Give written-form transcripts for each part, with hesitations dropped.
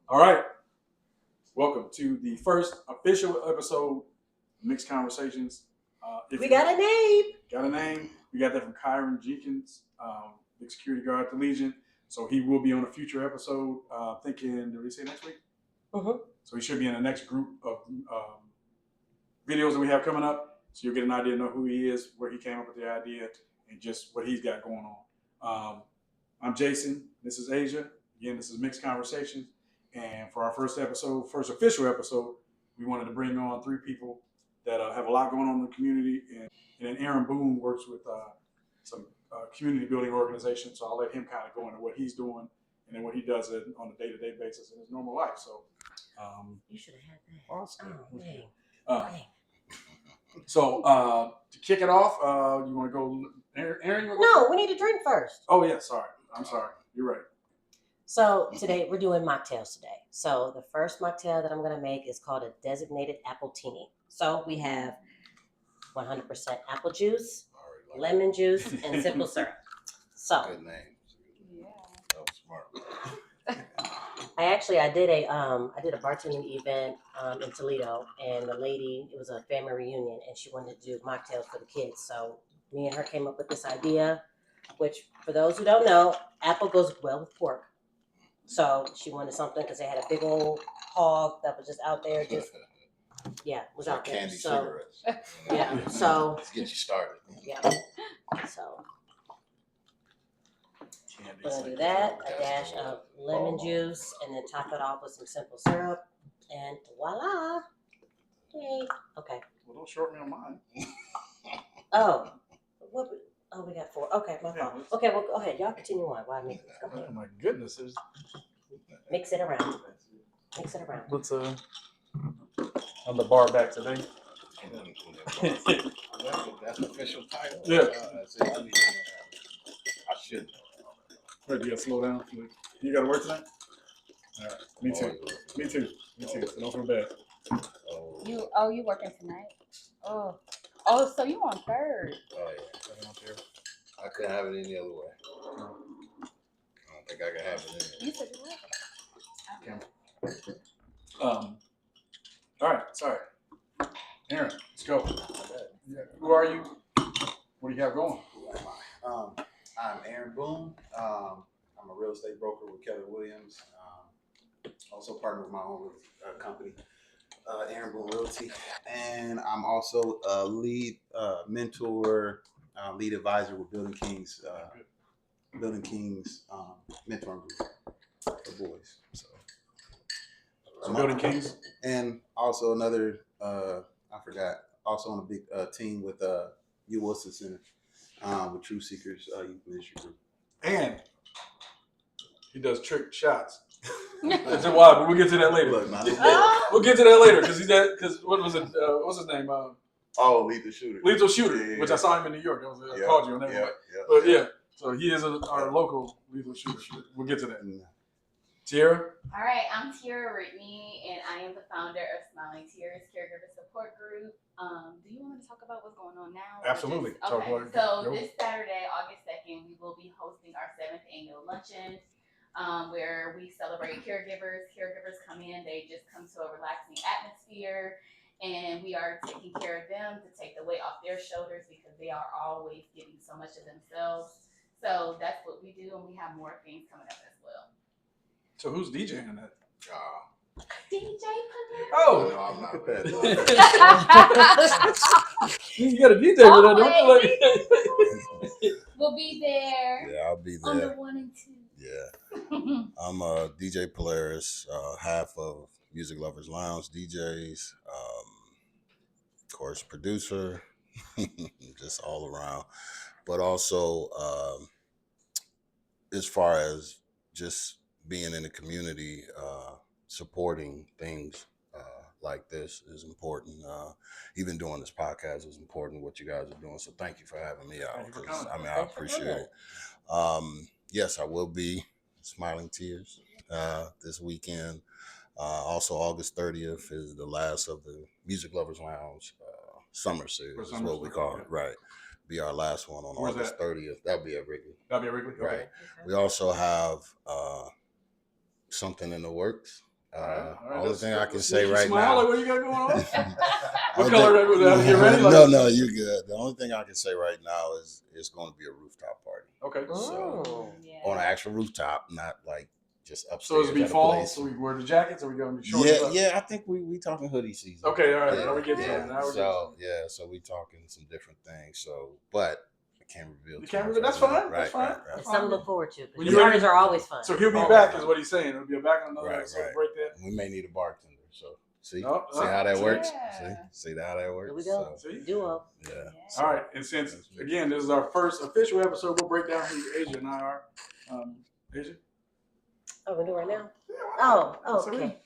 All right. Welcome to the first official episode of Mixed Conversations. We got a name. Got a name. We got that from Kyron Jenkins, big security guard at the Legion. So he will be on a future episode. Thinking, did we say next week? Mm-hmm. So he should be in the next group of videos that we have coming up. So you'll get an idea, know who he is, where he came up with the idea, and just what he's got going on. I'm Jason. This is Asia. Again, this is Mixed Conversations. And for our first official episode, we wanted to bring on three people that have a lot going on in the community. And then Aaron Boone works with some community building organizations. So I'll let him kind of go into what he's doing and then what he does on a day-to-day basis in his normal life. So you should have had that. Awesome. Oh, dang. So to kick it off, you want to go, Aaron? No, we need to drink first. Oh yeah, sorry. I'm sorry. You're right. So today we're doing mocktails today. So the first mocktail that I'm going to make is called a designated appletini. So we have 100% apple juice, lemon juice, and simple syrup. So good name. Yeah, that was smart. I did a bartending event in Toledo, and the lady, it was a family reunion, and she wanted to do mocktails for the kids. So me and her came up with this idea, which for those who don't know, apple goes well with pork. So she wanted something because they had a big old hog that was just out there, was out there. Candy So cigarettes. yeah, so Let's get you started. yeah, so we're gonna do that. A dash of lemon juice, and then top it off with some simple syrup, and voila! Yay! Okay. Well, don't short me on mine. Oh, what? Oh, we got 4. Okay, my fault. Okay, well, go ahead. Y'all continue on. Why me? Oh my goodness! Mix it around. Mix it around. Let's on the bar back today. That's the official title. Yeah. I should. Right, you gotta slow down. You gotta work tonight. All right. Me too. Me too. So don't feel bad. You working tonight? Oh, so you on third? Oh yeah. I couldn't have it any other way. I don't think I can have it any. You said you Okay. All right. Sorry, Aaron. Let's go. Who are you? What do you have going? I'm Aaron Boone. I'm a real estate broker with Keller Williams. Also partner with my own company, Aaron Boone Realty. And I'm also a lead mentor, lead advisor with Building Kings mentoring group for boys. So Building Kings. And also another, also on a big team with U. Wilson Center. With True Seekers Youth Ministry Group. And he does trick shots. That's wild, but we'll get to that later. Look, man, we'll get to that later because what was it? What's his name? Lethal Shooter. Lethal Shooter, yeah. which I saw him in New York. I called you on that one. But yeah, so he is our local Lethal Shooter. We'll get to that. Tierra? All right, I'm Tierra Ritney, and I am the founder of Smiling Tears Caregiver Support Group. Do you want to talk about what's going on now? Absolutely. Okay, so this Saturday, August 2nd, we will be hosting our 7th annual luncheon, where we celebrate caregivers. Caregivers come in, they just come to a relaxing atmosphere, and we are taking care of them to take the weight off their shoulders because they are always giving so much of themselves. So that's what we do, and we have more things coming up as well. So who's DJing that? DJ Polaris. Oh, no, I'm not. You got a DJ with that, don't you? We'll be there. Yeah, I'll be On the there. 1 and 2. Yeah. I'm DJ Polaris, half of Music Lovers Lounge DJs, of course, producer, just all around. But also, as far as just being in the community, supporting things like this is important. Even doing this podcast is important, what you guys are doing. So thank you for having me out. I appreciate it. Yes, I will be Smiling Tears this weekend. Also, August 30th is the last of the Music Lovers Lounge summer series, is what we call it. Right. Be our last one on August 30th. That'll be at Wrigley. That'll be at Wrigley? Right. Okay. We also have something in the works All right, Only thing I can that's say sneaky right smile. now. Like, what you got going on? What Only color thing- was that? You ready? No, you good. The only thing I can say right now is it's going to be a rooftop party. Okay. Oh. On an actual rooftop, not like just So upstairs. it'll be at a fall. place. So we wear the jackets, or we gonna be shorts? Yeah. I think we talking hoodie season. Okay, all right. Yeah, Now we get to yeah. it. Now we get to So so we talking some different things. So, but I can't reveal. You too can't much reveal. That's right now. fine. Right, That's fine. right. It's something to look forward to. Well, Because you parties already- are always fun. So he'll be Always back, fun. is what he's saying. He'll be back on another Right, episode. right. Break that. We may need a bartender. So see Oh, see how that works. Yeah. See how that works. Here we go. So, See? Duo. yeah. All right, and since again this is our first official episode, we'll break down who Asia and I are. Asia. Oh, we're doing it right now? So Okay.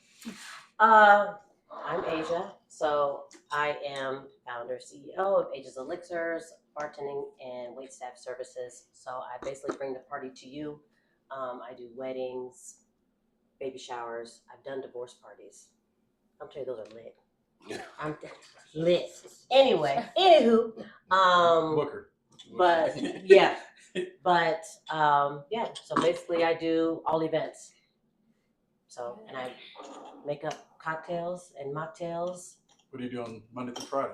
I'm Asia. So I am founder, CEO of Asia's Elixirs, bartending and waitstaff services. So I basically bring the party to you. I do weddings, baby showers. I've done divorce parties. I'm telling you, those are lit. I'm lit. Anyway, anywho, Booker. but yeah, yeah. So basically, I do all events. So and I make up cocktails and mocktails. What do you do on Monday through Friday?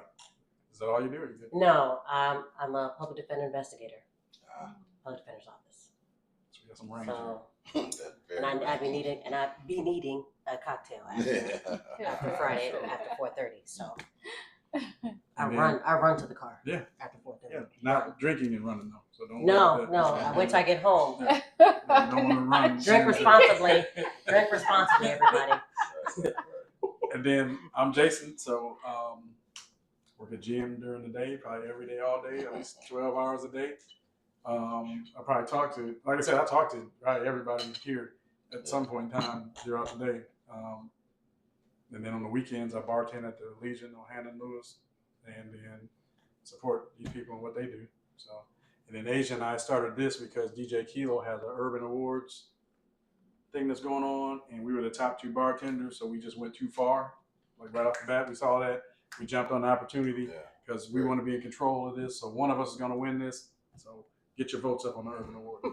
Is that all you do? Or you do? No, I'm a public defender investigator. Public defender's office. So we got some range. So That's very and I'd be right. needing a cocktail after Friday after 4:30. So I And run to the car. Yeah. After 4:30. Yeah, not drinking and running though. So don't. No. I wait till I get home. Yeah. You don't want to run. Drink responsibly. Drink responsibly, everybody. And then I'm Jason, so work at gym during the day, probably every day, all day, at least 12 hours a day. I probably talk to, like I said, I talk to probably everybody here at some point in time throughout the day. And then on the weekends, I bartend at the Legion on Hannah and Lewis, and then support these people and what they do. So, and then Asia and I started this because DJ Kilo has an Urban Awards thing that's going on, and we were the top 2 bartenders, so we just went too far. Like right off the bat, we saw that. We jumped on the opportunity because we want to be in control of this. So one of us is going to win this. So get your votes up on the Urban Awards.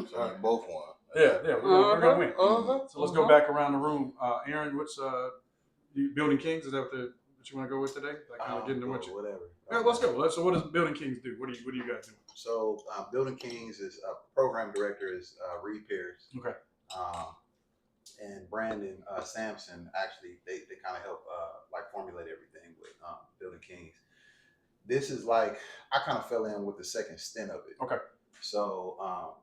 So we both won. Yeah, we're going to win. Uh-huh, So let's go back around the room. Aaron, what's Building Kings? Is that what you want to go with today? Like kind of getting to what you. Whatever. Yeah, let's go. So what does Building Kings do? What do you guys do? So Building Kings is program director is Reed Pierce. Okay. And Brandon Sampson actually they kind of help like formulate everything with Building Kings. This is like I kind of fell in with the second stint of it. Okay. So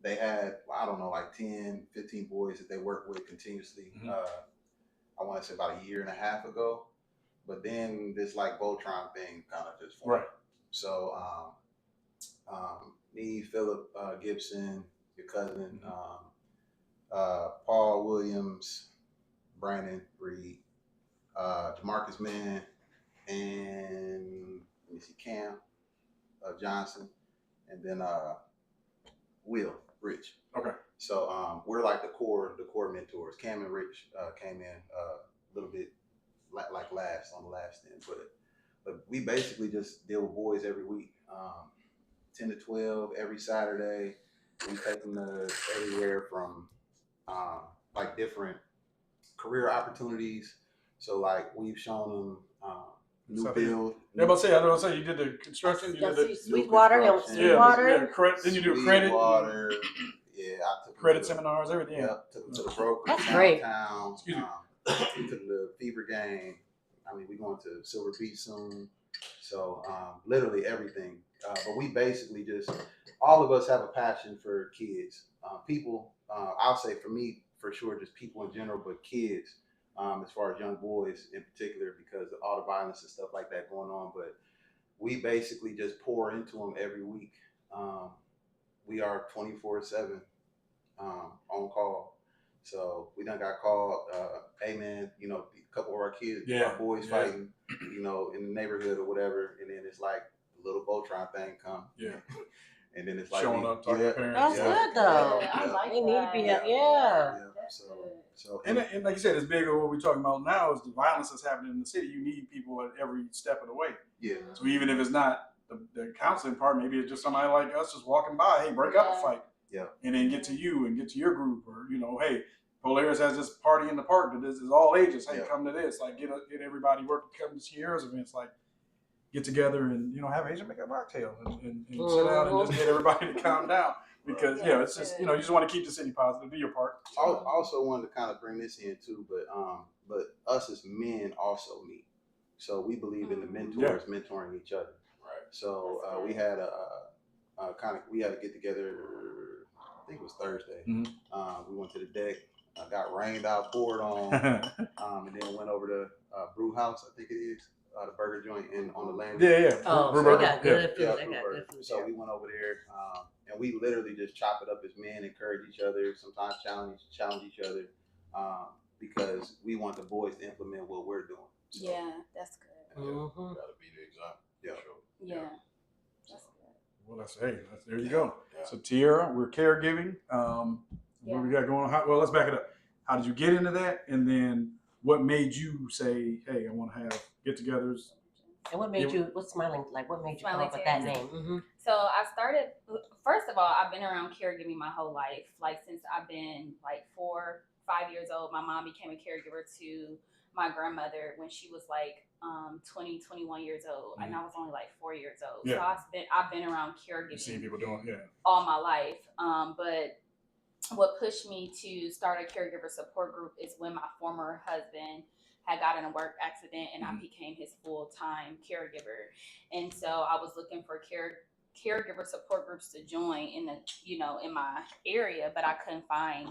they had I don't know like 10, 15 boys that they work with continuously. Mm-hmm. I want to say about a year and a half ago, but then this like Voltron thing kind of just formed. Right. So me, Philip Gibson, your cousin. Paul Williams, Brandon Reed, DeMarcus Mann, and let me see, Cam Johnson, and then Will Rich. Okay. So we're like the core mentors. Cam and Rich came in a little bit like last on the last end, but we basically just deal with boys every week, 10 to 12 every Saturday. We take them to everywhere from like different career opportunities. So like we've shown them new build. Yeah, I was about to say you did the construction. You did the Sweetwater. credit. Then you do credit. Water. Yeah, I took Credit them to seminars, everything. Yep, took them to the broker That's great. downtown. Excuse me. We took the Fever game. I mean, we're going to Silver Beach soon. So literally everything. But we basically just, all of us have a passion for kids. People, I'll say for me, for sure, just people in general, but kids, as far as young boys in particular, because of all the violence and stuff like that going on. But we basically just pour into them every week. We are 24/7 on call. So we done got called, hey man, you know, a couple of our kids, our boys fighting, you know, in the neighborhood or whatever. And then it's like a little Voltron thing come. Yeah. And then it's like Showing up, talking to parents. That's good though. I like They need to be that. So And like you said, it's big on what we're talking about now is the violence that's happening in the city. You need people at every step of the way. yeah. So even if it's not the counseling part, maybe it's just somebody like us just walking by, hey, break up a fight. Yeah. And then get to you and get to your group, or, you know, hey, Polaris has this party in the park that this is all ages. Hey, Yeah. come to this. Like get everybody working, come to Tierra's events. Like get together and have Asian make a mocktail and sit down and just get everybody to calm down because it's just you just want to keep the city positive. Do your part. I also wanted to kind of bring this in too, but us as men also meet. So we believe in the mentors mentoring each other. Right. So we had we had a get together. I think it was Thursday. Mm-hmm. We went to the deck. Got rained out, poured on, and then went over to Brew House. I think it is the burger joint on the landing. Yeah. Oh, Brew they Burger. got good food. Yeah, They Brew got Burger. good food. So we went over there, and we literally just chop it up as men, encourage each other, sometimes challenge each other, because we want the boys to implement what we're doing. So, Yeah, that's good. Mm-hmm. Gotta be the example. Yeah. Sure. Yeah, that's good. Well, there you go. Yeah. So Tierra, we're caregiving. What we got going on? Well, let's back it up. How did you get into that? And then what made you say, hey, I want to have get-togethers? And what made you? What's smiling? Like what made you come Smiling up with that Tierra. name? Mm-hmm. So I started, first of all, I've been around caregiving my whole life. Like since I've been like 4, 5 years old, my mom became a caregiver to my grandmother when she was like 20, 21 years old. And I was only like 4 years old. Yeah. So I've been around You've seen caregiving people doing, all my life. But what pushed me to start a caregiver support group is when my former husband had gotten a work accident and I became his full-time caregiver. And so I was looking for caregiver support groups to join in in my area, but I couldn't find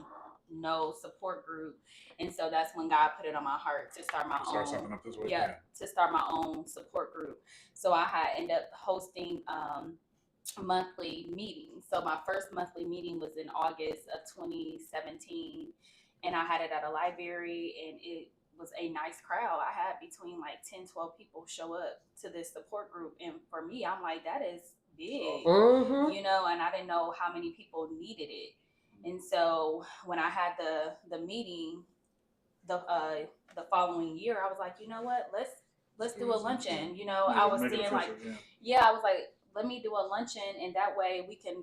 no support group. And so that's when God put it on my heart to start my start own. something up this way. To start my own support group. So I had ended up hosting monthly meetings. So my first monthly meeting was in August of 2017, and I had it at a library, and it was a nice crowd. I had between like 10, 12 people show up to this support group, and for me, I'm like, that is big, Mm-hmm. and I didn't know how many people needed it. And so when I had the meeting the following year, I was like, you know what, let's do a luncheon. I was seeing like, I was like, let me do a luncheon, and that way we can,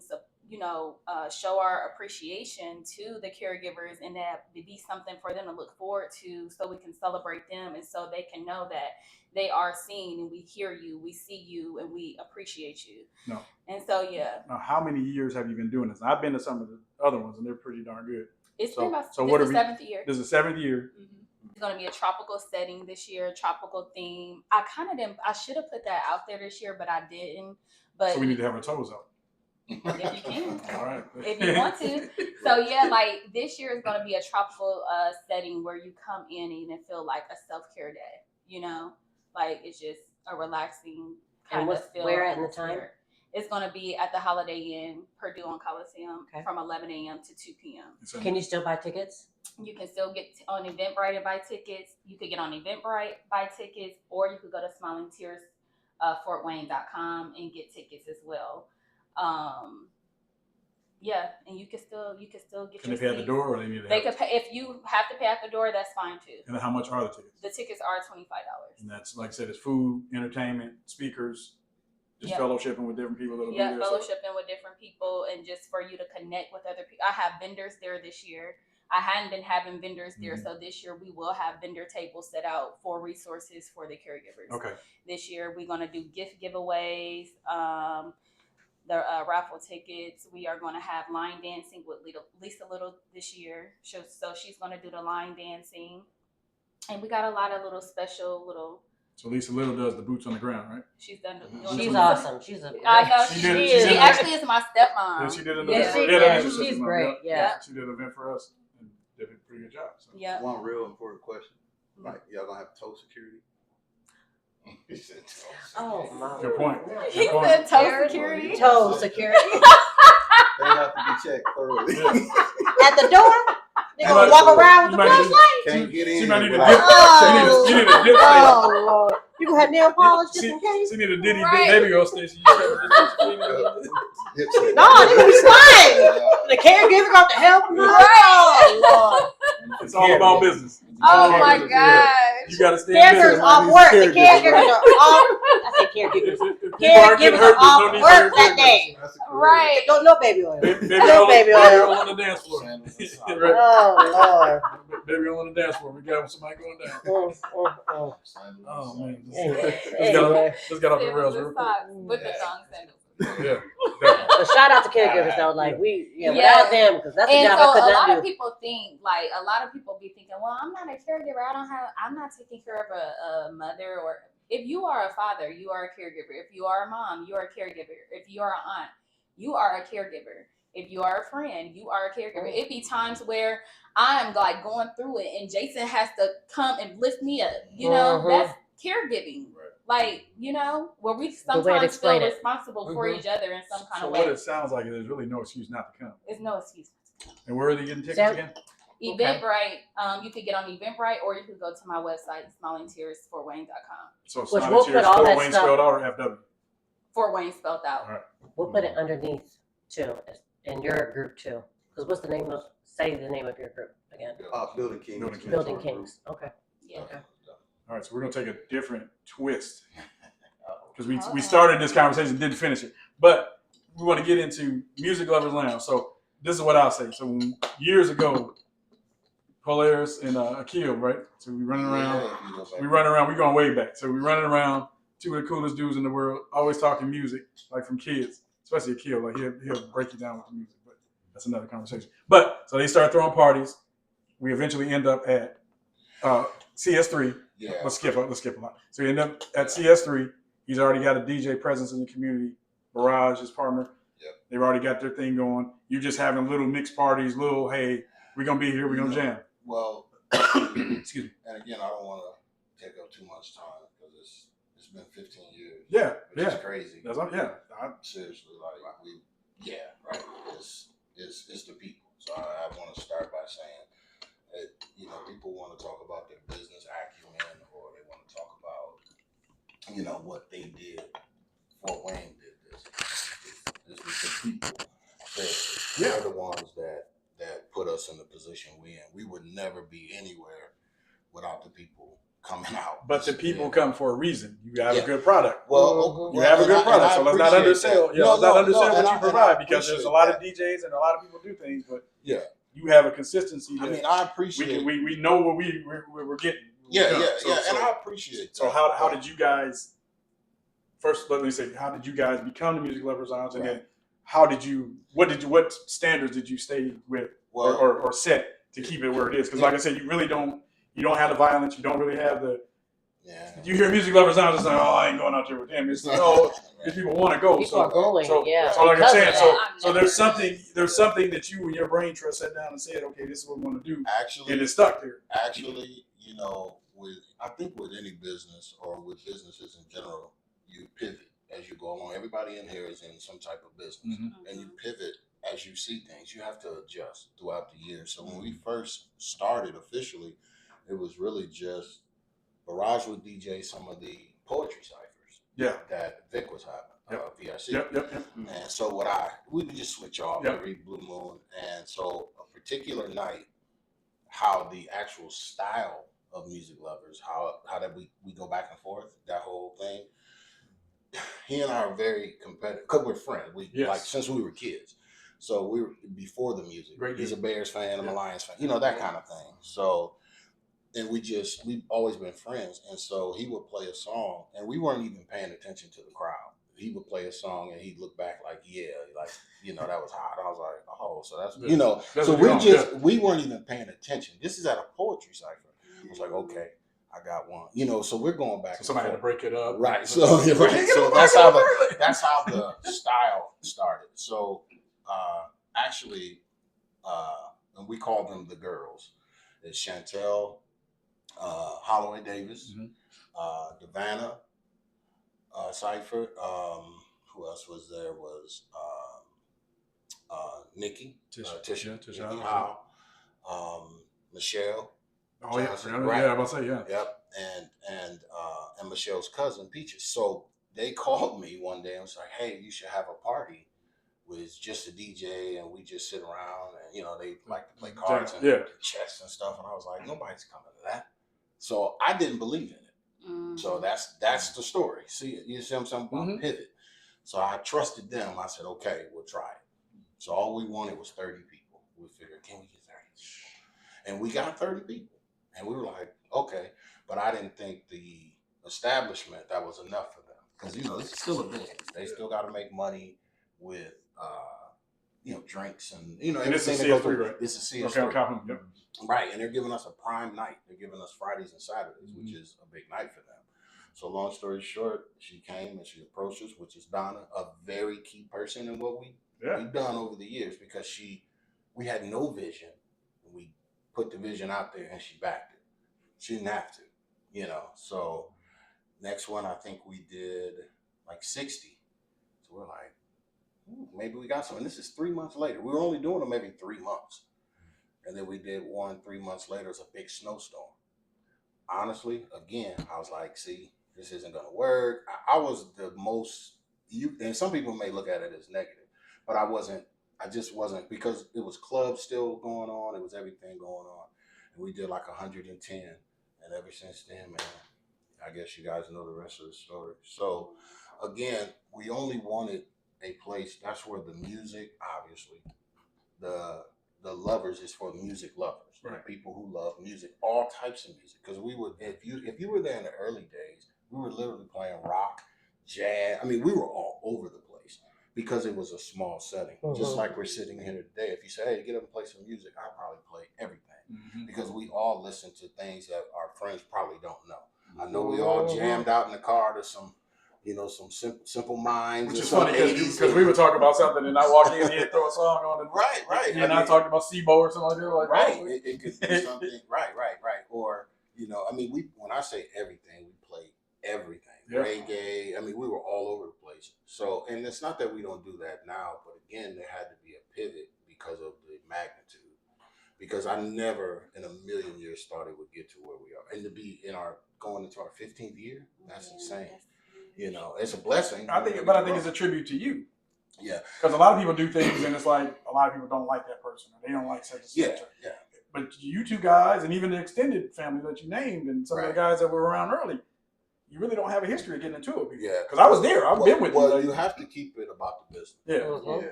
show our appreciation to the caregivers, and that be something for them to look forward to, so we can celebrate them, and so they can know that they are seen, and we hear you, we see you, and we appreciate you. No. And so Now, how many years have you been doing this? I've been to some of the other ones, and they're pretty darn good. It's So- been about so this what is are the we- 7th year. This is the 7th year. It's going to be a tropical setting this year, tropical theme. I kind of didn't. I should have put that out there this year, but I didn't. But So we need to have our toes out. if you can, All right. if you want to. So yeah, like this year is going to be a tropical setting where you come in and you feel like a self-care day. Like it's just a relaxing kind of feel. Where at in the time? It's going to be at the Holiday Inn, Purdue on Coliseum, from 11 a.m. to 2 p.m. Can you still buy tickets? You can still get on Eventbrite and buy tickets. You could get on Eventbrite, buy tickets, or you could go to smilingtears.fortwayne.com and get tickets as well. And you can still get Can your they pay at the seats. door, or they need to? They could pay if you have to pay at the door. That's fine too. And how much are the tickets? The tickets are $25. And that's, like I said, it's food, entertainment, speakers, just fellowshipping with different people that'll be there. Fellowshipping with different people, and just for you to connect with other people. I have vendors there this year. I hadn't been having vendors there, so this year we will have vendor tables set out for resources for the caregivers. Okay. This year we're going to do gift giveaways, the raffle tickets. We are going to have line dancing with Lisa Little this year. So she's going to do the line dancing. And we got a lot of special little. So Lisa Little does the boots on the ground, right? She's done. She's awesome. She's a. I know She she did- is. she She did- actually is my stepmom. Yeah, she did an Yeah, event. she- she's great. Yeah. She did an event for us and did a pretty good job. So. Yeah. One real important question: like, y'all gonna have toe security? He said toe. Oh my. Good point. He Good point. said toe security. Toe security They have to be checked thoroughly. at the door. They gonna walk around with the flashlight. Can't get in. She might need a dip. Oh. She need a dip. Oh Lord! You gonna have nail polish just in case? She need a Diddy Right. baby girl station. No, they gonna be sliding. The caregiver got to help them. Oh Lord! It's all about business. Oh my Yeah. God. You gotta stand Caregivers there. off work. The caregivers are off. I said caregivers. People aren't getting hurt. Caregivers are There's no need off for work that day. That's a career. Right. Don't no baby oil. Baby No baby oil. on the dance floor. Sandals and socks. Right. Oh Baby on the dance floor. We got somebody going down. Lord. Sandals and Oh socks. man, Anyway. let's get off the rails Sandals real and quick. socks with the thong sandals. Yeah, But shout out to caregivers though, like Yeah. without them, because that's a And job so I could a not lot of do. people think, like, a lot of people be thinking, well, I'm not a caregiver. I'm not taking care of a mother. Or if you are a father, you are a caregiver. If you are a mom, you are a caregiver. If you are an aunt, you are a caregiver. If you are a friend, you are a caregiver. It be times where I'm like going through it and Jason has to come and lift me up. You know, that's caregiving. Right. Like, you know, where we way to sometimes feel explain it. responsible for each other in some kind So of what way. it sounds like is there's really no excuse not to come. There's no excuse. And where are they getting tickets Sam- again? Eventbrite, you could get on Eventbrite, or you could go to my website, smallingtears4wayne.com. So it's Which not we'll Tears, put all Fort that Wayne stuff- spelled out or FW. Fort Wayne spelled out. All right. We'll put it underneath too, in your group too. Because what's the name of? Say the name of your group again. Building Kings. Building Kings. Building Kings. Okay. Yeah. Okay. All right, so we're gonna take a different twist because we Uh-oh. started this conversation, didn't finish it, but we want to get into Music Lovers Lounge. So this is what I'll say. So years ago, Polaris and Akil, right? So we running around. We running around. We going way back. So we running around. Two of the coolest dudes in the world. Always talking music, like from kids, especially Akil. Like he'll break you down with the music, but that's another conversation. But so they start throwing parties. We eventually end up at CS3. Yeah. Let's skip a lot. So we end up at CS3. He's already got a DJ presence in the community. Barrage, his partner. Yep. They've already got their thing going. You're just having little mixed parties, little, hey, we're going to be here, we're going to jam. Well, Excuse me. and again, I don't want to take up too much time because it's been 15 years. Yeah, Which yeah. is crazy. That's all, yeah. Seriously, like right. It's the people. So I want to start by saying that, you know, people want to talk about their business acumen or they want to talk about, you know, what they did. Fort Wayne did this. This was the people. They're the ones that put us in the position we're in. We would never be anywhere without the people coming out. But the people come for a reason. You have a good product. Well, You have a good product, so let's not undersell. that. Yeah, let's not undersell and what you I provide because there's a lot of appreciate DJs and a lot of people do things, but Yeah. you have a consistency. I that mean, I appreciate. we know what we're getting. Yeah, So- and I appreciate. So that. how did you guys? First, let me say, how did you guys become the Music Lovers Lounge, and then what standards did you stay with Well, or set to keep it where it is? Because like I said, you don't have the violence, you don't really have the. yeah. You hear Music Lovers Lounge, it's like, oh, I ain't going out there with them. It's these people want to go. People are going, so, yeah. So like I'm because saying, of so that. so there's something that you and your brain trust sat down and said, okay, this is what we want to do, Actually, and it's stuck there. actually, you know, I think with any business or with businesses in general, you pivot as you go along. Everybody in here is in some type of business, and you pivot as you see things. You have to adjust throughout the year. So when we first started officially, it was really just Barrage would DJ some of the poetry ciphers Yeah. that Vic was having, VIC. Yep. And so we would just switch off every blue moon. And so a particular night, how the actual style of Music Lovers, how that we go back and forth, that whole thing. He and I are very competitive because we're friends. Like since we were kids. So we were before the music. Great He's a Bears fan, I'm a Yeah. Lions fan, you know, that kind of thing. So and we've always been friends. And so he would play a song and we weren't even paying attention to the crowd. He would play a song and he'd look back like, that was hot. I was like, oh, so that's, That's so what we weren't even paying attention. This is at a poetry cipher. I was like, okay, I got one. So we're going back. So somebody had to break it up. Right. So that's how the style started. So actually, and we call them the girls. It's Chantel, Holloway Davis, Devana, Cypher. Who else was there? Was Nikki, Tisha Nikki Howe, Michelle. Oh yeah, Johnson, yeah, right. I'm about to say yeah. Yep, and Michelle's cousin Peaches. So they called me one day and was like, "Hey, you should have a party with just a DJ and we just sit around and they like to play cards and chess and stuff." And I was like, "Nobody's coming to that." So I didn't believe in it. So that's the story. See, you see what I'm saying? Mhm. Pivot. So I trusted them. I said, okay, we'll try it. So all we wanted was 30 people. We figured, can we get 30 people? And we got 30 people. And we were like, okay. But I didn't think the establishment, that was enough for them. Because, you know, this is still a business. They still got to make money with, you know, drinks and, you know, And it's a everything that goes CS3, with right? It's a CS3. Okay, I'm counting. Yep. Right, and they're giving us a prime night. They're giving us Fridays and Saturdays, which is a big night for them. So long story short, she came and she approached us, which is Donna, a very key person in what we've done over the years, because we had no vision. We put the vision out there and she backed it. She didn't have to, you know. So next one, I think we did like 60. So we're like, maybe we got some. And this is 3 months later. We were only doing them every 3 months. And then we did one 3 months later. It's a big snowstorm. Honestly, again, I was like, see, this isn't going to work. I was the most, and some people may look at it as negative, but I just wasn't, because it was clubs still going on. It was everything going on. And we did like 110. And ever since then, man, I guess you guys know the rest of the story. So again, we only wanted a place, that's where the music, obviously, the lovers is for music lovers, right? People who love music, all types of music. Because we would, if you were there in the early days, we were literally playing rock, jazz. I mean, we were all over the place because it was a small setting. Just like we're sitting here today. If you say, hey, get up and play some music, I'll probably play everything because we all listen to things that our friends probably don't know. I know we all jammed out in the car to some, you know, some Simple Minds. Which is funny because we were talking about something and I walked in here and throw a song on it. Right. And I talked about SIBO or something like that. Like, right. It could be something. Right. Or, you know, I mean, when I say everything, we played everything. Yeah. Reggae. I mean, we were all over the place. So, and it's not that we don't do that now, but again, there had to be a pivot because of the magnitude. Because I never in a million years thought it would get to where we are. And to be going into our 15th year, that's insane. You know, it's a blessing. I think it's a tribute to you. Yeah. Because a lot of people do things and it's like a lot of people don't like that person. Or they don't like such and such. Yeah. But you two guys and even the extended family that you named and some of the guys that were around early, you really don't have a history of getting into it. Yeah. Because I was there. I've been with you. Well, you have to keep it about the business. Yeah.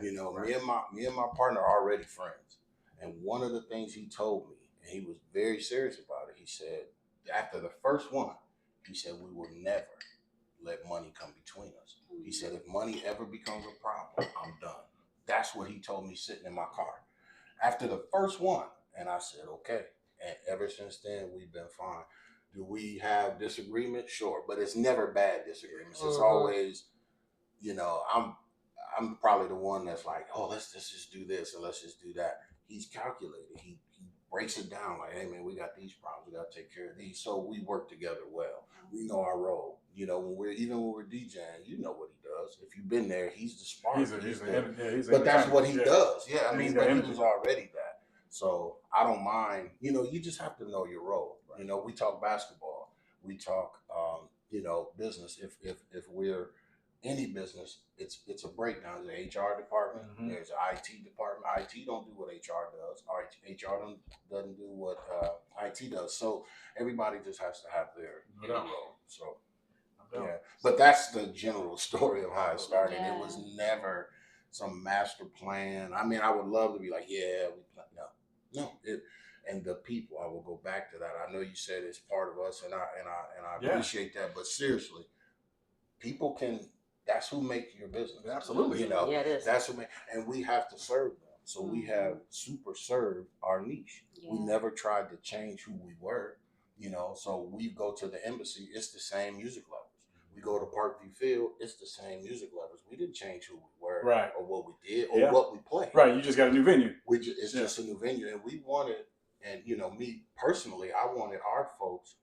You know, me and my partner are already friends. And one of the things he told me, and he was very serious about it, he said, after the first one, he said, we will never let money come between us. He said, if money ever becomes a problem, I'm done. That's what he told me sitting in my car. After the first one, and I said, okay. And ever since then, we've been fine. Do we have disagreements? Sure, but it's never bad disagreements. It's always, you know, I'm probably the one that's like, oh, let's just do this and let's just do that. He's calculated. He breaks it down like, hey man, we got these problems. We got to take care of these. So we work together well. We know our role. You know, when we're DJing, you know what he does. If you've been there, he's the spark. But that's what he does. Yeah, I mean, but he was already that. So I don't mind. You know, you just have to know your role. Right. You know, we talk basketball. We talk, you know, business. If we're any business, it's a breakdown. There's an HR department. There's an IT department. IT don't do what HR does. HR doesn't do what IT does. So everybody just has to have their role. So yeah, but that's the general story of how it started. Yeah. It was never some master plan. I mean, I would love to be like, yeah, no. And the people, I will go back to that. I know you said it's part of us, and I appreciate that. But seriously, people can. That's who make your business. Absolutely. You know, it is. That's who and we have to serve them. So we have super served our niche. Yeah. We never tried to change who we were, you know. So we go to the embassy, it's the same music lovers. We go to Parkview Field, it's the same music lovers. We didn't change who we were or what we did or what we played. Right, you just got a new venue. It's just a new venue. And we wanted, and you know, me personally, I wanted our folks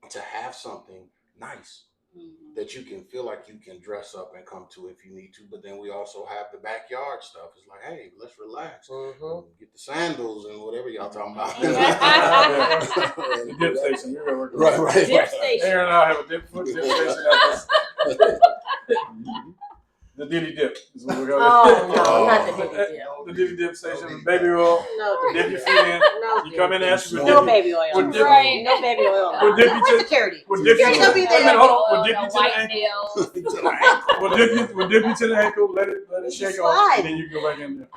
to have something nice. That you can feel like you can dress up and come to if you need to, but then we also have the backyard stuff. It's like, hey, let's relax, get the sandals and whatever y'all talking about. The dip station, right. Dip station. Aaron and I have a dip station. The Diddy Dip is what we're Oh, going no, not the to Diddy Dip. The Diddy Dip station, baby oil. No, Dip Diddy your Dip. feet in. No, You come in and ask you no for baby oil. Would dip, Right. No baby oil. Would dip you to Security. Would dip you Security to gonna be wait a there. minute, hold on. Would dip No you to the white ankle. nails. Would dip you to the ankle. Let it shake off, Slide. and then you can go back in there.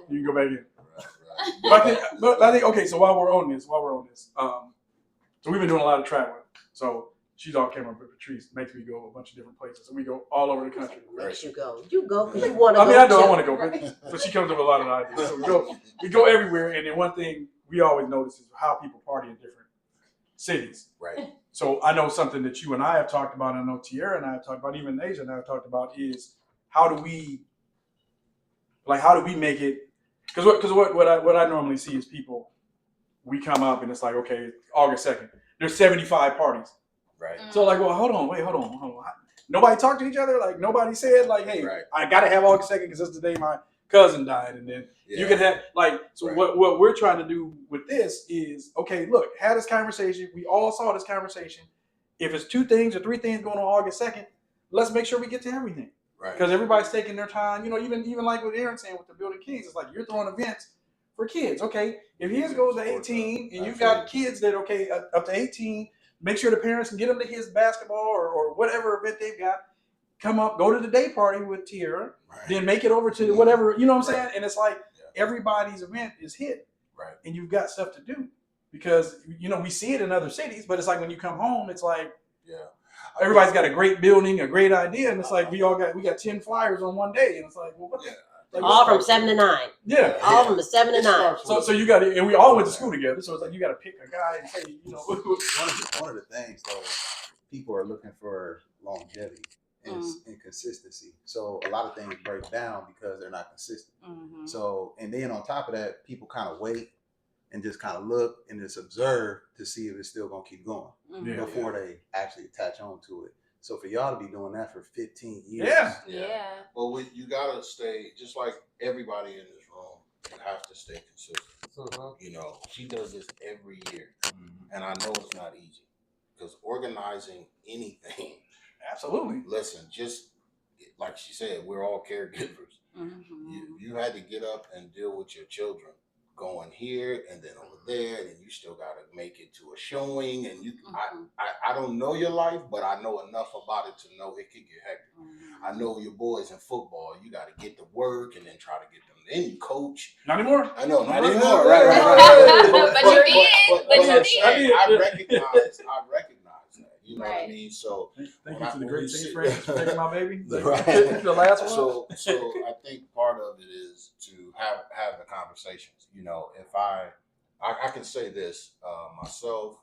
You can go back in. But I think okay. So while we're on this, so we've been doing a lot of traveling. So she's all came up with Patrice, makes me go a bunch of different places. So we go all over the country. Makes you go. You go because you want to I go. mean, I know I too. want to go, but so she comes up with a lot of ideas. So we go everywhere, and then one thing we always notice is how people party in different cities. Right. So I know something that you and I have talked about, and I know Tierra and I have talked about, even Asia and I have talked about, is how do we make it? Because what I normally see is people, we come up and it's like, okay, August 2nd, there's 75 parties. Right. So like, well, hold on. Nobody talked to each other. Like nobody said like, hey, Right. I gotta have August 2nd because that's the day my cousin died, and then you can have like. So Right. what we're trying to do with this is, okay, look, have this conversation. We all saw this conversation. If it's 2 things or 3 things going on August 2nd, let's make sure we get to everything. Right. Because everybody's taking their time. You know, even like what Aaron's saying with the Building Kings, it's like you're throwing events for kids. Okay, if his goes to 18 and you've got kids that up to 18, make sure the parents can get them to his basketball or whatever event they've got. Come up, go to the day party with Tierra, Right. then make it over to whatever, you know what I'm saying? Right. And it's like everybody's event is hit. Right. And you've got stuff to do. Because we see it in other cities, but it's like when you come home, it's like everybody's got a great building, a great idea, and it's like we got 10 flyers on one day, and it's like, well, what? Like, All from 7 to 9. Yeah. All from the 7 to 9. So you got to, and we all went to school together, so it's like you got to pick a guy and say, One of the things though, people are looking for longevity and consistency. So a lot of things break down because they're not consistent. Mm-hmm. So, and then on top of that, people kind of wait and just kind of look and just observe to see if it's still gonna keep going before they actually attach on to it. So for y'all to be doing that for 15 years, Yeah. Well, you gotta stay just like everybody in this room. You have to stay consistent. You know, she does this every year, and I know it's not easy because organizing anything. Absolutely. Listen, just like she said, we're all caregivers. Mm-hmm. You had to get up and deal with your children going here and then over there, and then you still got to make it to a showing. And I don't know your life, but I know enough about it to know it could get hectic. I know your boys in football. You got to get to work and then try to get them. Then you coach. Not anymore. I know, not anymore. anymore. Right. But you did. But you did. I recognize that. You know what I mean? So Thank you to the great Saints friends for taking my baby. Right. The last one. So I think part of it is to have the conversations. You know, if I can say this, myself,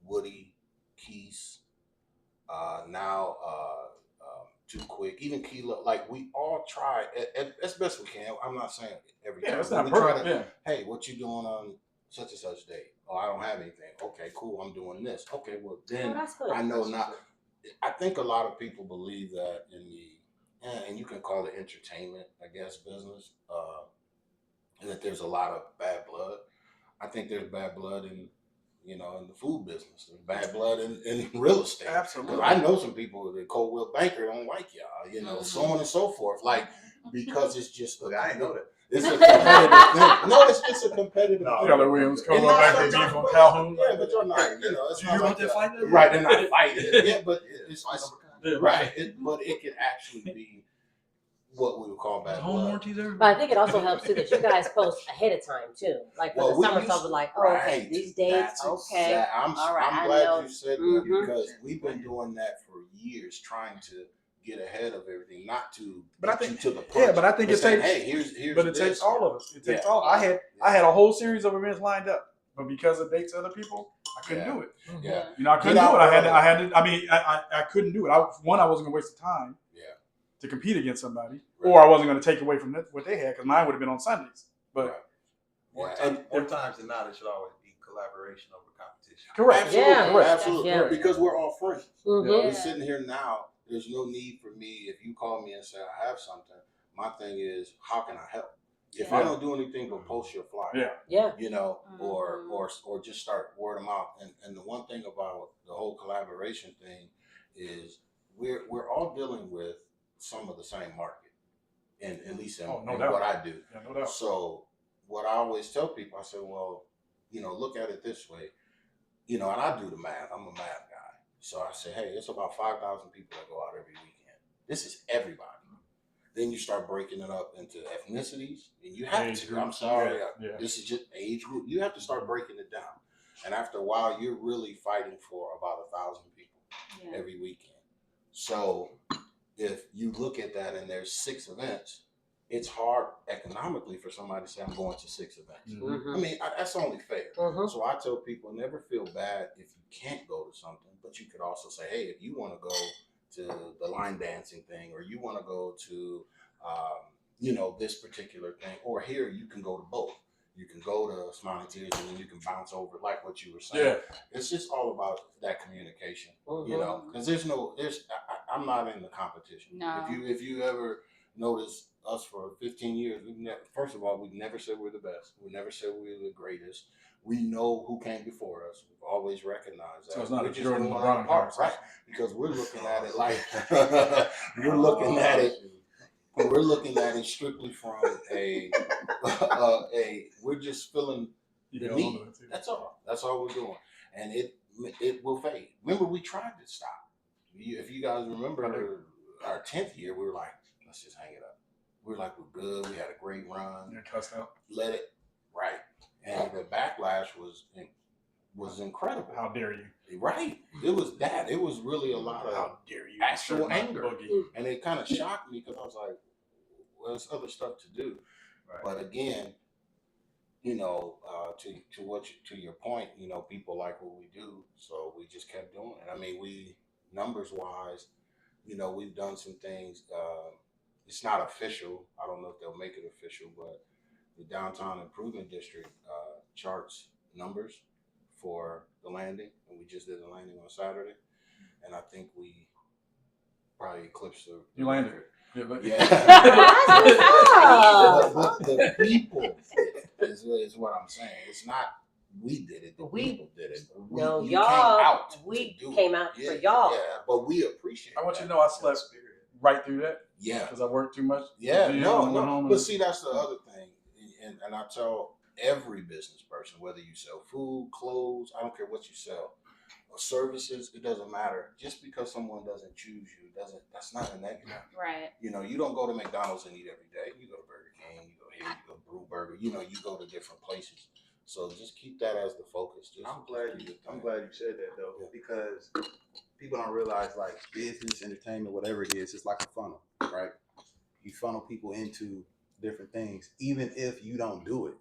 Woody, Keith, now Too Quick, even Keela, like we all try as best we can. I'm not saying every time. It's not we perfect. try to, hey, what you doing on such and such day? Oh, I don't have anything. Okay, cool. I'm doing this. Okay, well then I know not. I think a lot of people believe that in the, and you can call it entertainment, I guess, business, that there's a lot of bad blood. I think there's bad blood in the food business. There's bad blood in real estate. Absolutely. I know some people that Coldwell Banker don't like y'all, so on and so forth. Like, because it's just I ain't know that. it's a competitive thing. No, it's a competitive thing. Keller Williams, Coldwell Banker, beef on Calhoun. Yeah, but you're not, it's You not hear like about that fight? Right, they're not fighting. Yeah, but it's Yeah. right. But it could actually be what we would call bad Home blood. warranty there. But I think it also helps too that you guys post ahead of time too. Like for the summer stuff, was like, oh, okay, these dates, okay. I'm I glad know. you said that because we've been doing that for years, trying to get ahead of everything, not to. But I think you to the punch. Yeah, but I think it saying, takes. hey, here's. But it this. takes all of us. It takes Yeah. all. I had a whole series of events lined up, but because it dates other people, I couldn't Yeah. do it. Yeah. I couldn't do it. I had to. I mean, I couldn't do it. I wasn't gonna waste the time. Yeah. To compete against somebody, Right. or I wasn't going to take away from what they had because mine would have been on Sundays. But More times than not, it should always be collaboration over competition. correct, Absolutely, Yeah. correct. absolutely, Yeah. because we're all friends. Mhm. We're sitting here now. There's no need for me. If you call me and say I have something, my thing is how can I help? If I don't do anything but post your flyer, Yeah. or just start word of mouth. And the one thing about the whole collaboration thing is we're all dealing with some of the same market. and at least in, no in doubt. what I do. Yeah, no doubt. So what I always tell people, I say, well, look at it this way, and I do the math. I'm a math guy. So I say, hey, it's about 5,000 people that go out every weekend. This is everybody. Then you start breaking it up into ethnicities, and you have Age to. groups. I'm sorry. Yeah. This is just age group. You have to start breaking it down. And after a while, you're really fighting for about 1,000 people every weekend. So if you look at that and there's 6 events, it's hard economically for somebody to say, I'm going to 6 events. Mhm. I mean, that's only fair. Mhm. So I tell people, never feel bad if you can't go to something, but you could also say, hey, if you want to go to the line dancing thing, or you want to go to, this particular thing, or here you can go to both. You can go to Smiling Tears and then you can bounce over, like what you were saying. Yeah. It's just all about that communication, Mhm. because I'm not in the competition. No. If you ever notice us for 15 years, first of all, we've never said we're the best. We never said we're the greatest. We know who came before us. We've always recognized that. So it's not we're a just Jordan doing LeBron our part, conversation. right? Because we're looking at it like we're looking at it. We're looking at it strictly from we're just feeling the need. That's all. That's all we're doing, and it will fade. Remember, we tried to stop. If you guys remember our 10th year, we were like, let's just hang it up. We were like, we're good. We had a great run. Yeah, cussed out. Let it right, and the backlash was incredible. How dare you? Right. It was that. It was really a lot of How dare you? actual anger. Boogie. And it kind of shocked me because I was like, well, there's other stuff to do. Right. But again, to your point, people like what we do, so we just kept doing it. I mean, we numbers wise, we've done some things. It's not official. I don't know if they'll make it official, but the Downtown Improvement District charts numbers for the landing, and we just did the landing on Saturday, and I think we probably eclipsed the You landed. record. Yeah. But the people is what I'm saying. It's not we did it. The people did it. No, you y'all. came out. We to do came it. out Yeah, for y'all. Yeah, but we appreciate. I want you to that. know I slept right through that. Yeah. Because I worked too much. Yeah. No. Home But see, that's the other thing, and I tell every business person, whether you sell food, clothes, I don't care what you sell, or services, it doesn't matter. Just because someone doesn't choose you that's not a negative. Right. You don't go to McDonald's and eat every day. You go to Burger King, you go here, you go to Brew Burger. You go to different places. So just keep that as the focus. I'm glad you said that though, because people don't realize like business, entertainment, whatever it is, it's like a funnel, right? You funnel people into different things, even if you don't do it,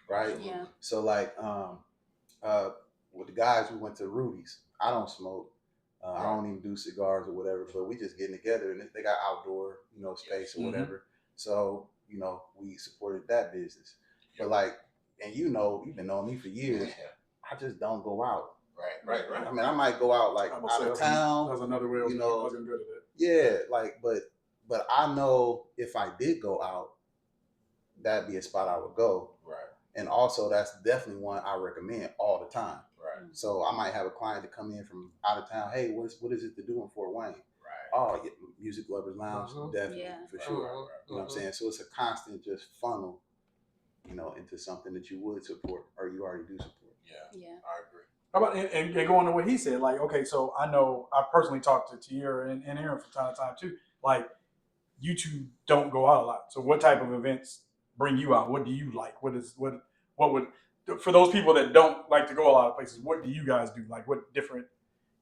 right? Yeah. So like, with the guys, we went to Rudy's. I don't smoke. I don't even do cigars or whatever, but we just getting together, and they got outdoor, space or whatever. So, we supported that business. But like, and you've been knowing me for years. I just don't go out. Right. I mean, I might go out like out of town. That's another way I wasn't good at it. Yeah, like, but I know if I did go out, that'd be a spot I would go. Right. And also, that's definitely one I recommend all the time. Right. So I might have a client to come in from out of town. Hey, what is it to do in Fort Wayne? Right. Oh, yeah, Music Lovers Lounge, definitely, for sure. Right. You know what I'm saying? So it's a constant just funnel, into something that you would support or you already do support. Yeah. I agree. How about and going to what he said? Like, okay, so I know I personally talked to Tierra and Aaron from time to time too. Like, you two don't go out a lot. So what type of events bring you out? What do you like? What would for those people that don't like to go a lot of places? What do you guys do? Like, what different?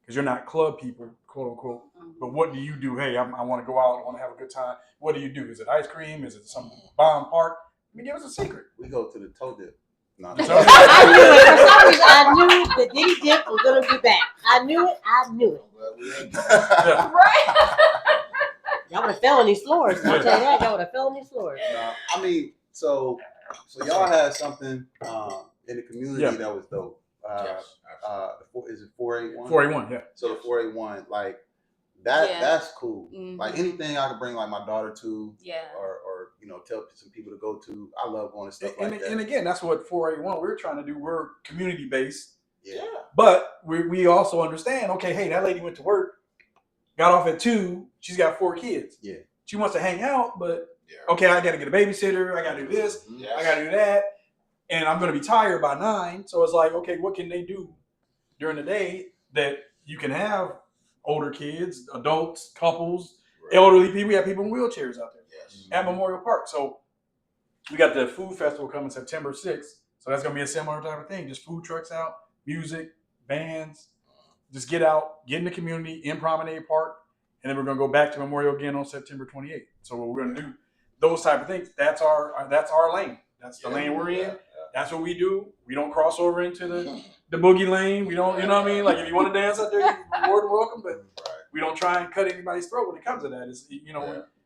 Because you're not club people, quote unquote. But what do you do? Hey, I want to go out. I want to have a good time. What do you do? Is it ice cream? Is it some bomb park? I mean, give us a secret. We go to the toe dip. No. I knew it. For some reason, I knew the Diddy Dip was going to be back. I knew it. Yeah. Right. Y'all would have fell on these floors. I'll tell you that. Y'all would have fell on these floors. No, I mean, so y'all had something in the community that was dope. Yes, Is it 481? 481, yeah. So the 481, like that's cool. Mm-hmm. Like anything I could bring like my daughter to, Yeah. or tell some people to go to. I love going to stuff like that. And again, that's what 481 we're trying to do. We're community based. Yeah. But we also understand, okay, hey, that lady went to work, got off at 2, she's got 4 kids. Yeah. She wants to hang out, but Okay, I got to get a babysitter. I got to do this. I got to do that. And I'm going to be tired by 9. So it's like, okay, what can they do during the day that you can have older kids, adults, couples, elderly people? We have people in wheelchairs out there at Memorial Park. So we got the food festival coming September 6th. So that's going to be a similar type of thing. Just food trucks out, music, bands. Just get out, get in the community, in Promenade Park. And then we're going to go back to Memorial again on September 28th. So what we're going to do, those type of things, that's our lane. That's the lane we're in. That's what we do. We don't cross over into the boogie lane. We don't, you know what I mean? Like, if you want to dance out there, you're more than welcome. But we don't try and cut anybody's throat when it comes to that. It's,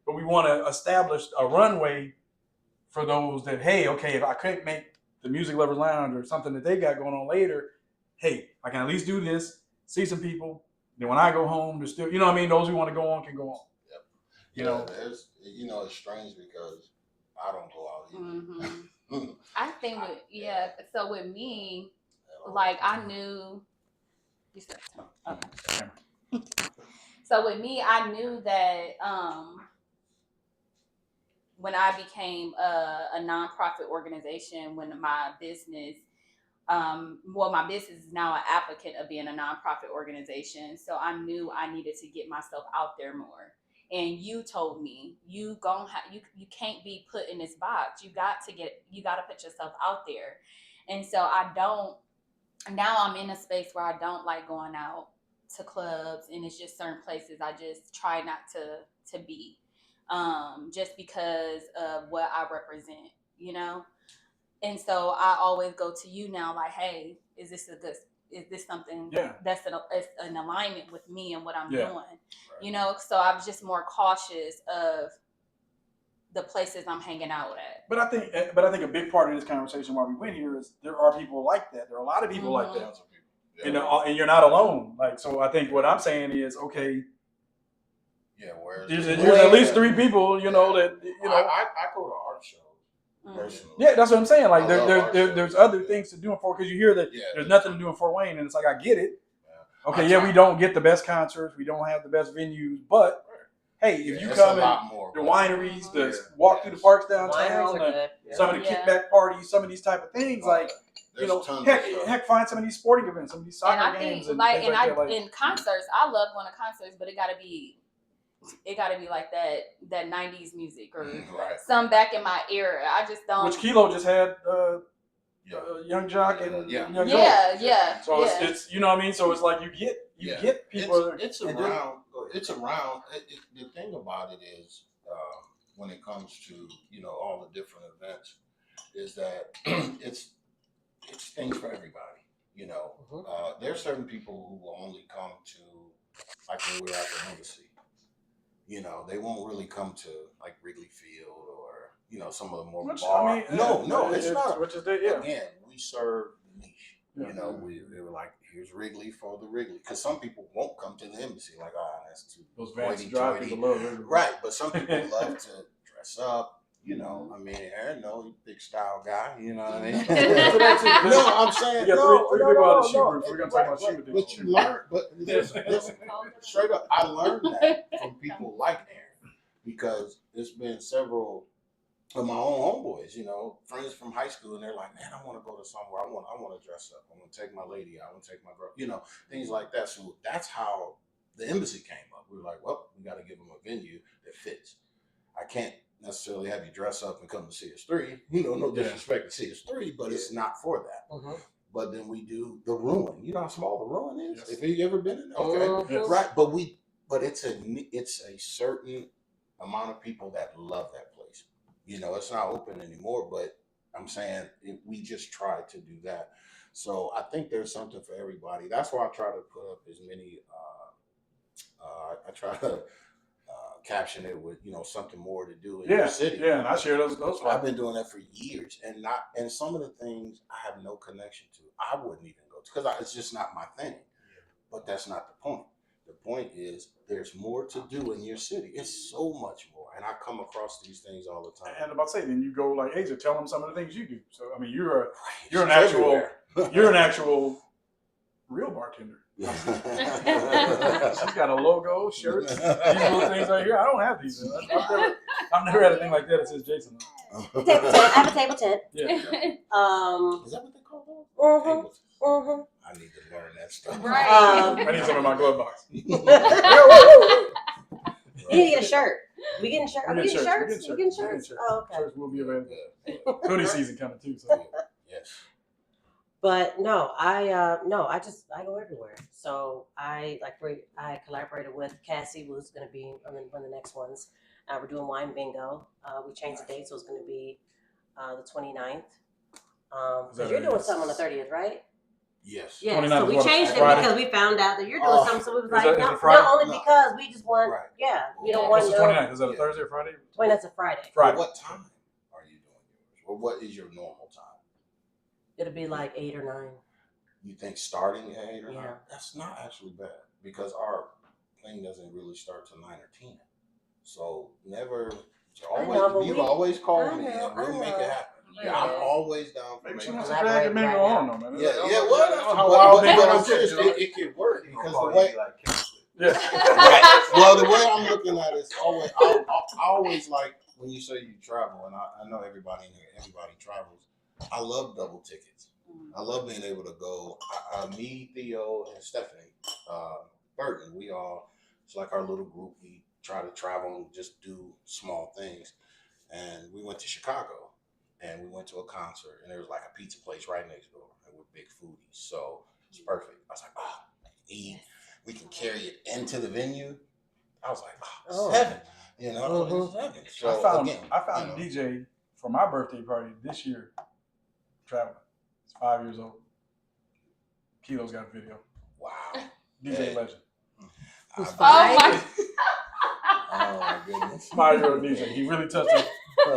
but we want to establish a runway for those that, hey, okay, if I couldn't make the Music Lovers Lounge or something that they got going on later, hey, I can at least do this, see some people. Then when I go home, there's still, you know what I mean? Those who want to go on can go on. Yep. You know, there's, it's strange because I don't go out either. I think so with me, like I knew. Okay. So with me, I knew that when I became a nonprofit organization, when my business, my business is now an applicant of being a nonprofit organization. So I knew I needed to get myself out there more. And you told me you can't be put in this box. You got to put yourself out there. And so now I'm in a space where I don't like going out to clubs, and it's just certain places I just try not to be, just because of what I represent, And so I always go to you now, like, hey, is this something that's an alignment with me and what I'm doing? Right. So I was just more cautious of the places I'm hanging out at. But I think a big part of this conversation why we went here is there are people like that. There are a lot of people like that. And you're not alone. Like, so I think what I'm saying is, okay, there's at least 3 people, that I go to art shows. Personally. Yeah, that's what I'm saying. Like, there's other things to do in Fort, because you hear that there's nothing to do in Fort Wayne, and it's like, I get it. Okay, we don't get the best concerts, we don't have the best venues, but hey, if you come in the wineries, the walk through the parks downtown, some of the kickback parties, some of these type of things, like, heck, find some of these sporting events, some of these soccer games, and things like that. In concerts, I love going to concerts, but it gotta be like that 90s music or some back in my era. I just don't. Which Kilo just had Young Jock and Young Jock. So it's you know what I mean. So it's like you get people. It's around. It's around. The thing about it is, when it comes to all the different events, is that it's things for everybody. There's certain people who will only come to, like, when we're at the embassy. They won't really come to like Wrigley Field or some of the more bar. It's not. Which is Again, we serve the niche. We were like, here's Wrigley for the Wrigley, because some people won't come to the embassy. Like, that's too those fancy drive people love Wrigley. Right, but some people love to dress up. I mean, Aaron, he's a big style guy. You know what I mean? No, I'm saying you got three people out of the shoe group. We're gonna talk about shoe. But you learn. But listen, straight up, I learned that from people like Aaron, because there's been several of my own homeboys, friends from high school, and they're like, man, I want to go to somewhere. I want to dress up. I want to take my lady out. I want to take my girl. Things like that. So that's how the embassy came up. We were like, well, we got to give them a venue that fits. I can't necessarily have you dress up and come to CS3. No disrespect to CS3, but it's not for that. But then we do the Ruin. You know how small the Ruin is? Yes. Have you ever been in there? Okay. Yes. Right. But it's a certain amount of people that love that place. It's not open anymore, but I'm saying we just try to do that. So I think there's something for everybody. That's why I try to put up as many, I try to caption it with, something more to do in your city. Yeah, and I share those. I've been doing that for years, and some of the things I have no connection to. I wouldn't even go to, because it's just not my thing. But that's not the point. The point is there's more to do in your city. It's so much more, and I come across these things all the time. And I'm about to say, then you go like, hey, so tell them some of the things you do. So I mean, you're an actual real bartender. She's got a logo, shirts, these little things right here. I don't have these. I've never had a thing like that. It says Jason. Table tent. I have a table tent. Yeah. Is that what they call those? Tables. I need to learn that stuff. Right. I need some in my glove box. You need to get a shirt. We getting shirts? Are we getting shirts? We getting shirts? Oh, okay. Shirts will be available. Hoodie season coming too. So. Yes. But no, I go everywhere. So I collaborated with Cassie, who's going to be on one of the next ones. We're doing wine bingo. We changed the date, so it's going to be the 29th. Because you're doing something on the 30th, right? Yes. Yeah. So we changed it Friday? because we found out that you're doing something. So we was like, it not Friday? only because we just want, we don't want What's the 29th? Is that a Thursday or Friday? 29th a Friday. Friday. What time are you doing yours? Or what is your normal time? It'll be like 8 or 9. You think starting at 8 or 9? Yeah. That's not actually bad because our thing doesn't really start till 9 or 10. So never. You always call me and we'll make it happen. Yeah, I'm always down for making it happen. Man. Yeah, well, I'm serious. It can work because the way. Yeah. Well, the way I'm looking at it is always. I always like when you say you travel, and I know everybody in here. Everybody travels. I love double tickets. I love being able to go. Me, Theo, and Stephanie Burton. It's like our little group. We try to travel and just do small things. And we went to Chicago. And we went to a concert, and there was like a pizza place right next door, and we're big foodies, so it's perfect. I was like, eat. We can carry it into the venue. I was like, it's heaven, you know. It's heaven. So I found a DJ for my birthday party this year. Traveling, it's 5 years old. Kilo's got a video. Wow, DJ legend. Oh my goodness, 5-year-old DJ. He really touched it. he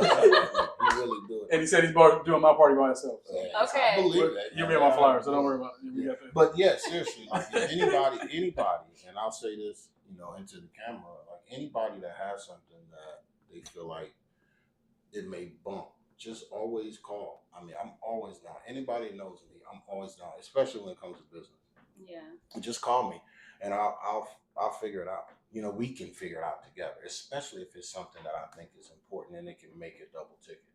really do it. And he said he's doing my party by himself. So. Okay. I believe that. You'll be on my flyer, so don't worry about it. We got that. But yeah, seriously, like if anybody, and I'll say this, into the camera, like anybody that has something that they feel like it may bump, just always call. I mean, I'm always down. Anybody that knows me, I'm always down, especially when it comes to business. Yeah. Just call me, and I'll figure it out. We can figure it out together, especially if it's something that I think is important and it can make a double ticket.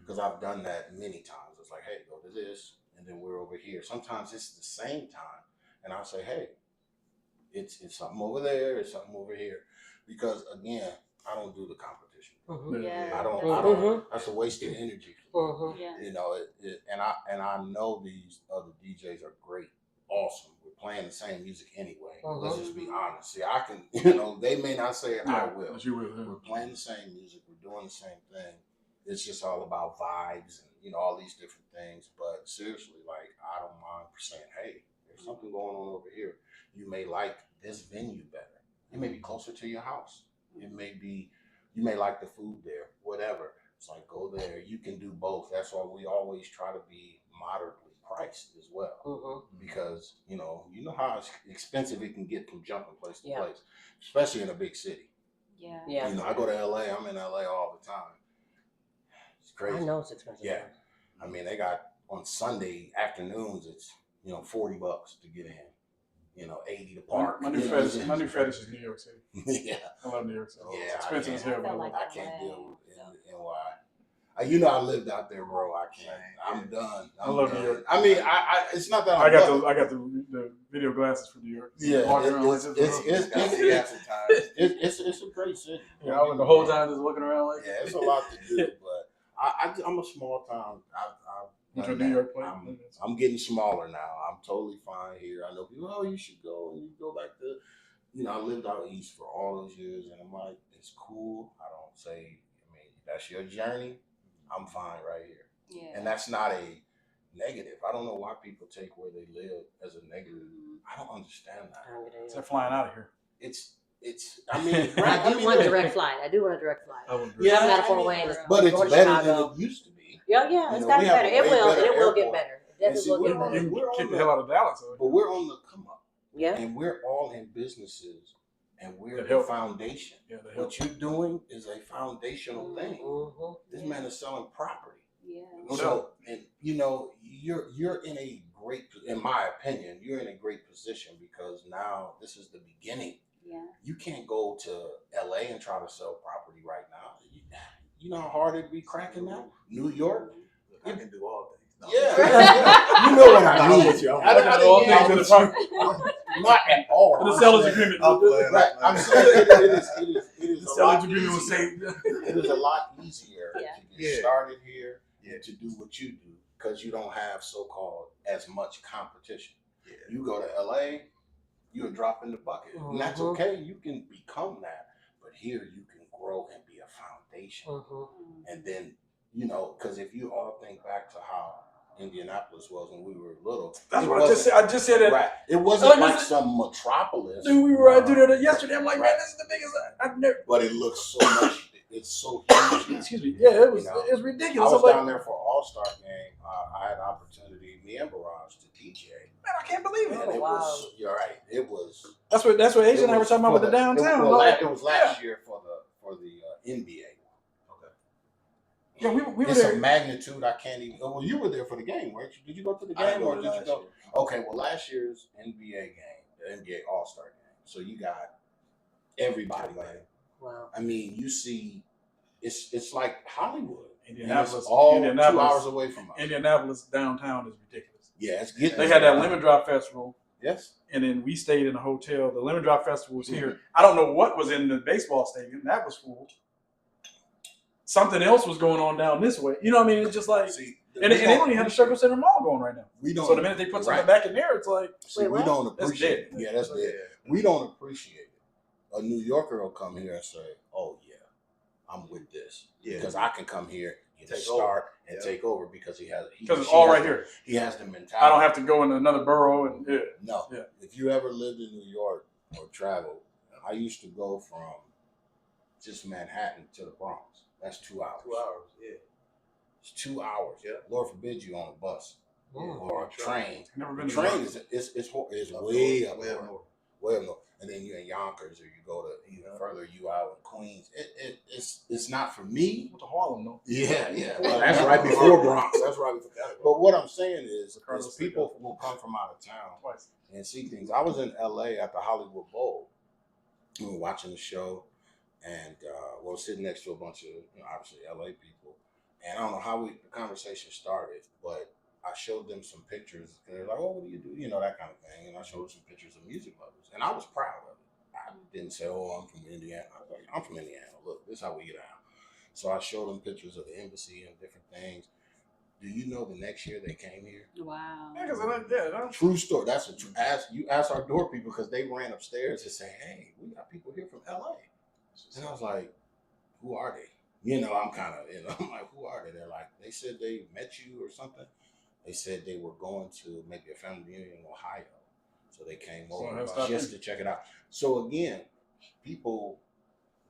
Because I've done that many times. It's like, hey, go to this, and then we're over here. Sometimes it's the same time, and I'll say, hey, it's something over there, it's something over here. Because again, I don't do the competition. Yeah. I don't. That's a waste of energy. Yeah. And I know these other DJs are great, awesome. We're playing the same music anyway. Let's just be honest. See, I can, they may not say it, I will. But you will. Yeah. We're playing the same music. We're doing the same thing. It's just all about vibes and, all these different things. But seriously, like, I don't mind saying, hey, there's something going on over here. You may like this venue better. It may be closer to your house. It may be, you may like the food there, whatever. It's like, go there. You can do both. That's why we always try to be moderately priced as well. Because, you know how expensive it can get from jumping place to place, especially in a big city. Yeah. I go to LA. I'm in LA all the time. It's crazy. I know it's expensive. Yeah. I mean, they got on Sunday afternoons, it's, $40 to get in. $80 to park. My new fetish is New York City. Yeah. I love New York City. Yeah, It's expensive as hell. I can't deal with NY. I lived out there, bro. I can't. I'm done. I love New York. I mean, it's not that I got the video glasses for New York. Yeah, it's a great city. I went the whole time just looking around like. Yeah, it's a lot to do, but I'm a small town. New York place. I'm getting smaller now. I'm totally fine here. I know people, you should go and you go back to, I lived out east for all those years, and I'm like, it's cool. I don't say, that's your journey. I'm fine right here. Yeah. And that's not a negative. I don't know why people take where they live as a negative. I don't understand that. They're flying out of here. I do want a direct flight. I got a 4-way, but it's better than it used to be. Yeah, it's gotten better. It will get better. It definitely will get better. You can kick the hell out of Dallas. But we're on the come up. Yeah. And we're all in businesses, and we're the foundation. Yeah, what you're doing is a foundational thing. This man is selling property. Yeah. So, and you're in a great, in my opinion, you're in a great position because now this is the beginning. Yeah. You can't go to LA and try to sell property right now. You know how hard it'd be cracking that? New York? I can do all things. No. Yeah. You know what I mean. I can do all things in the front. Not at all. The seller's agreement. Right. I'm saying it is The a seller's lot agreement was easier. saved. It is a lot easier Yeah. to get started here and to do what you do because you don't have so-called as much competition. Yeah. You go to LA, you're a drop in the bucket. And that's Mhm. okay. You can become that. But here you can grow and be a foundation. Mhm. And then, you know, because if you all think back to how Indianapolis was when we were little. That's what I just said. I just said that. Right. It wasn't Oh, like this is- some metropolis. Dude, we were right through there yesterday. I'm like, man, this is the biggest. I've never. But it looks so much. It's so huge. Excuse me. Yeah, it was. You know, It was I ridiculous. was I'm like, down there for All-Star game. I had the opportunity, me and Barrage, to DJ. man, I can't believe it. And it wow. was, you're right. It was. That's what Asia and I were talking about with the downtown. It was last year for the NBA. Yeah, we were It's there. a magnitude I can't even. Well, you were there for the game, weren't you? Did you go to the game or did you go? Okay, well, last year's NBA game, the NBA All-Star game. So you got everybody there. Wow. I mean, you see, it's like Hollywood. Indianapolis, And it's all Indianapolis. 2 hours away from us. Indianapolis downtown is ridiculous. Yeah, it's getting. They had that Lemon Drop Festival, Yes. and then we stayed in a hotel. The Lemon Drop Festival was here. I don't know what was in the baseball stadium. That was full. Something else was going on down this way. You know what I mean? It's just like, See, and they don't even have the Circle Center Mall going right now. We don't. So the minute they put something right. back in there, it's like, See, Wait, we what? don't That's appreciate. dead. Yeah, that's dead. We don't appreciate it. A New Yorker will come here and say, "Oh yeah, I'm with this," Yeah. because I can come here and Take start and Yeah. take over because he has. because it's all right here. He has the mentality. I don't have to go into another borough and yeah. No. Yeah. If you ever lived in New York or traveled, I used to go from just Manhattan to the Bronx. That's 2 hours. 2 hours. Yeah. It's 2 hours. Yeah. Lord forbid you on a bus or a train. I've never been The to train New is Up way north, up way up north. north. Way up north. And then you're in Yonkers or you go to even further, you out in Queens. It's not for me. What to Harlem though? Yeah. Well, that's right before Bronx. That's right before. But what I'm saying is people will come from out of town Twice. and see things. I was in LA at the Hollywood Bowl. We were watching the show and sitting next to a bunch of obviously LA people. And I don't know how the conversation started, but I showed them some pictures. And they're like, "Oh, what do you do?" You know, that kind of thing. And I showed them some pictures of music lovers. And I was proud of it. I didn't say, "Oh, I'm from Indiana." I was like, "I'm from Indiana. Look, this is how we get out." So I showed them pictures of the embassy and different things. Do you know the next year they came here? Wow. Yeah, because True story. That's a true. Ask our door people because they ran upstairs and say, "Hey, we got people here from LA." And I was like, "Who are they?" You know, I'm kind of, I'm like, "Who are they?" They're like, they said they met you or something. They said they were going to maybe a family reunion in Ohio, so they came over just to check it out. So again, people,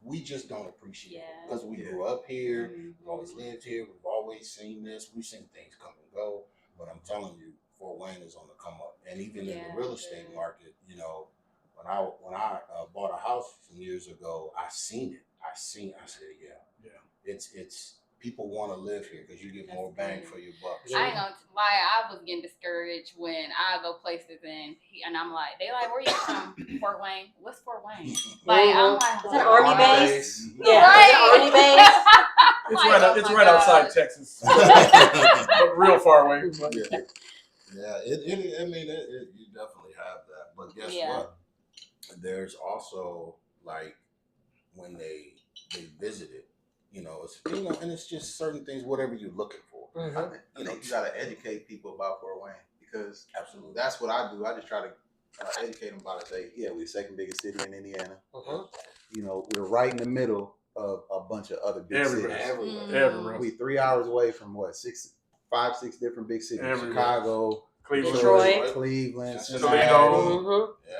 we just don't appreciate it because we grew up here, we've always lived here, we've always seen this, we've seen things come and go. But I'm telling you, Fort Wayne is on the come up, and even in the real estate market, when I bought a house some years ago, I seen it. I said, yeah. It's people want to live here because you get more bang for your buck. I ain't gonna lie, I was getting discouraged when I go places and I'm like, they like, "Where you from?" Fort Wayne. What's Fort Wayne? Like, I'm like, Is that Army base? Yeah, Right. Army base. It's right outside Texas, but real far away. Yeah. It you definitely have that. But guess what? There's also like when they visit it, it's and it's just certain things, whatever you're looking for. Mm-hmm. I think you gotta educate people about Fort Wayne because Absolutely. that's what I do. I just try to educate them about it. Say, yeah, we're the second biggest city in Indiana. We're right in the middle of a bunch of other big cities. Everywhere. We 3 5, 6 different big cities. Everywhere. Chicago, Cleveland, Detroit. Cleveland, Toledo. Mm-hmm. Yeah.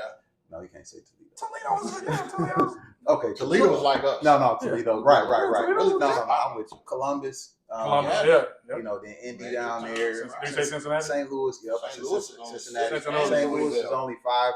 No, you can't say Toledo. Toledo. Okay, Toledo was like us. No, Toledo. Right. Toledo. No, I'm with you. Columbus. Columbus, yeah. Then Indy down there. Did you say Cincinnati? St. Louis. Yep. St. Louis. Cincinnati. Cincinnati. St. Louis is only 5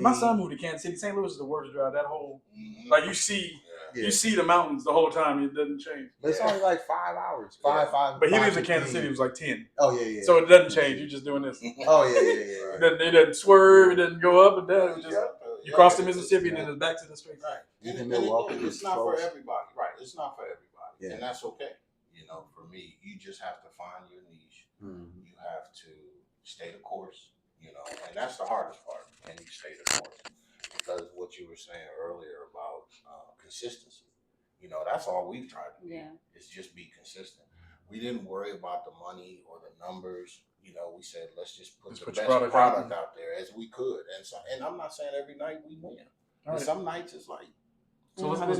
My son moved to Kansas City. St. Louis is the worst drive. That whole, Mhm. like you see the mountains the whole time. It doesn't change. But it's only like 5 hours. 5. But he lives in Kansas City. It was like 10. Oh yeah. So it doesn't change. You're just doing this. Oh yeah. It doesn't swerve. It doesn't go up and down. It was just, you cross the Mississippi and then it's back to the straight. Right. Even And Milwaukee again, it's is not close. for everybody. Right. It's not for everybody. Yeah. And that's okay. You know, for me, you just have to find your niche. Mm-hmm. You have to stay the course, you know, and that's the hardest part. Can you stay the course? Because what you were saying earlier about consistency, you know, that's all we've tried to do. Yeah. Is just be consistent. We didn't worry about the money or the numbers. You know, we said let's just put the your best product product out out there as we could. And so, and I'm not saying every night we win. All But right. some nights it's like So let's